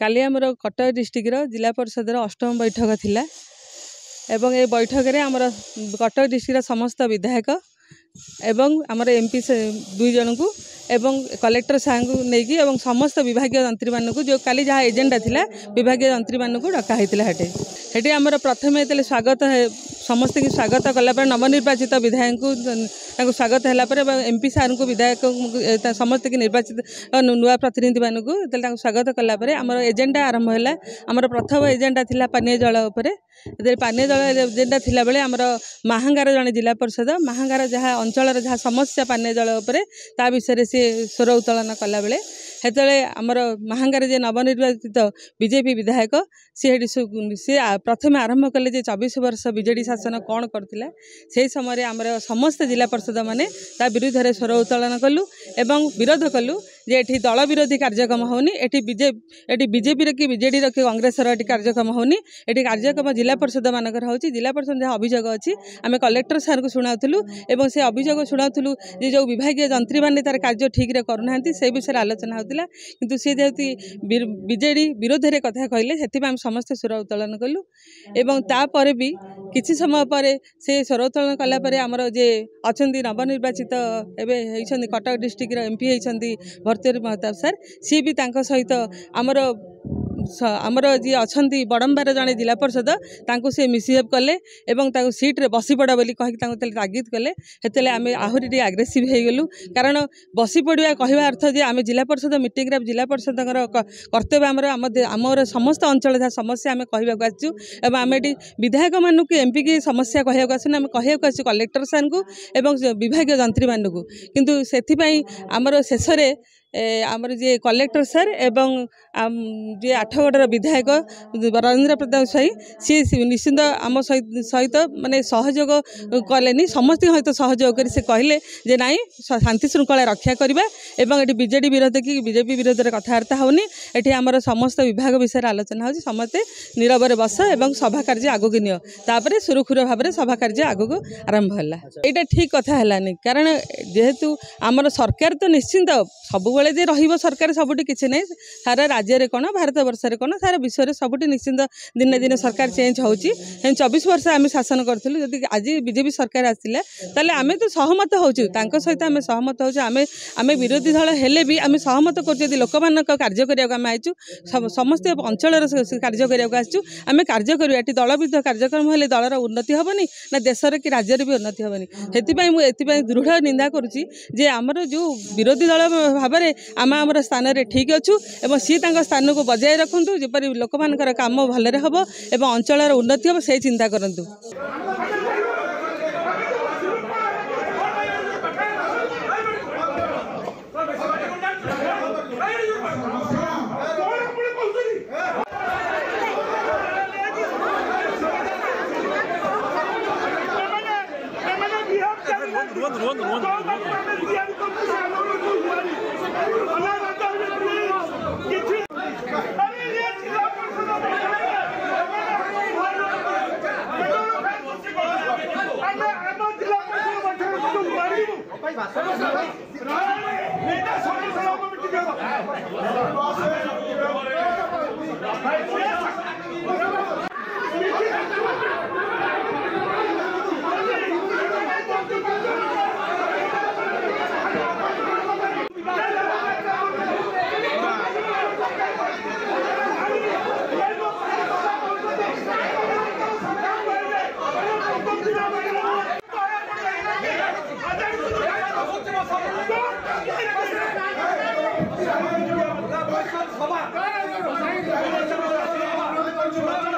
काली आमर कटक डिस्ट्रिक्ट जिला परिषद अष्टम बैठक थिला एवं ए बैठक रे आमर कटक डिस्ट्रिक्ट समस्त विधायक एवं आमर एमपी 2 जन को एवं कलेक्टर साहब को लेकिन एवं समस्त विभाग मंत्री मानक जो काली जहाँ एजेंडा थिला विभाग मंत्री मानक डका हेटे हेटी आमर प्रथम ये स्वागत समस्त की स्वागत कलापर नवनिर्वाचित विधायक को स्वागत है एमपी सार को विधायक समस्त की निर्वाचित नुआ प्रतिनिधि मानक स्वागत कलापर आमर एजेंडा आरंभ है। आमर प्रथम एजेंडा थिला पानीय जल उपर पानीय जल एजेंडा थिला बेले आमर महांगार जड़े जिला परिषद महांगार जहाँ अंचल जहाँ समस्या पानीय जल उपर ता विषय से स्वर उत्तोलन कला बेले हेतले आमर महांगार जे नवनिर्वाचित बीजेपी विधायक सी प्रथम आरंभ कले 24 वर्ष बीजेडी शासन कौन करथिला से समय आमर समस्त जिला परिषद माने ता विरुद्ध रे स्वर उत्तोलन कलु एवं विरोध कलु जे एठी दल विरोधी कार्यक्रम होनी एठी बीजेपी कि बीजेडी कि कांग्रेस कार्यक्रम होनी एठी कार्यक्रम जिला परिषद मानकर होची जिला परिषद जहाँ अभियोग अच्छी आम कलेक्टर सार को शुणाउथुलु एवं से अभियोग शुणाउथुलु जे जो विभागीय जंत्री माने तार कार्य ठीक रे करूना से विषय आलोचना होतिला किंतु से जेहेतु बीजेडी विरोध रे कथा कहले सेति हम समस्त स्वर उत्तोलन कलु एवं तापर भी किछि समय पर से स्वर उत्तोलन कला परे हमर जे अछंती नवनिर्वाचित एबे हेइछंती कटक डिस्ट्रिक्ट एमपी हेइछंती भर्तृहरि महताब सर सी भी तांको सहित आमर जी अच्छा बड़म्बार जड़े जिला परिषद तांको से मिसबिहेव कले एवं तांको सीट रे बसी पड़ा बोली कहि तांको तागिद कले हेतले आमे आहुरी टी आग्रेसिव हे गेलु कारण बसी पड़िया कहवा अर्थ जे आमे जिला परिषद मीटिंग रे जिला परिषद कर्तव्य आमर समस्त अंचल जहाँ समस्या आमे कहवा को आछु एवं आमे टी विधायक मानु के एमपी की समस्या कहवा को आछु आमे कहवा को आछु कलेक्टर सान को एवं विभागीय जंत्री मानु को किंतु सेथि पई आमर शेष रे आमर जे कलेक्टर सर एवं जे आठगढ़ विधायक राजेन्द्र प्रताप साई सी निश्चिंत आम सहित माने सहयोग कले समस्त सहित सहयोग कर कहले जे नाई शांति श्रृंखला रक्षा करवा एवं ये बीजेडी विरोध की बीजेपी विरोध में कथबार्ता होनी एठी आमर समस्त विभाग विषय आलोचना होची समस्ते नीरव बस एवं सभा कार्य आगो की नियो तापरे सुरखुर भाव में सभा कार्य आगो को आरंभ है यहाँ ठीक कथा है कारण जेहेतु आमर सरकार तो निश्चिंत सब जे रहिबो सरकार सबुटी किछि नै सारा राज्य रे कोन भारत वर्ष रे कोन सारा विश्व रे सबुटी निश्चिंत दिन दिन सरकार चेंज होउची 24 वर्ष आमे शासन करथिलु जदि आज बीजेपी सरकार आसिला ताले आमे तो सहमत होउची तांको सहित आमे सहमत होउची आमे विरोधी दल हेले भी आमे सहमत कर जदि लोक मानक कार्य करिया आमे आइचु समस्त अंचल रे कार्य करिया को आइचु आमे कार्य करिया एटी दल विरुद्ध कार्यक्रम हेले दलर उन्नति होबनी ना देश रे कि राज्य रे भी उन्नति होबनी हेति पई मु एति पई दृढ़ निंदा करूची जे हमर जो विरोधी दल भाव में आम स्थान रे ठीक अच्छु एवं सी स्थान को बजाय रखु जपरी लोक मान काम भलरे हम एवं अंचल उन्नति हम से चिंता करंतु। Vai,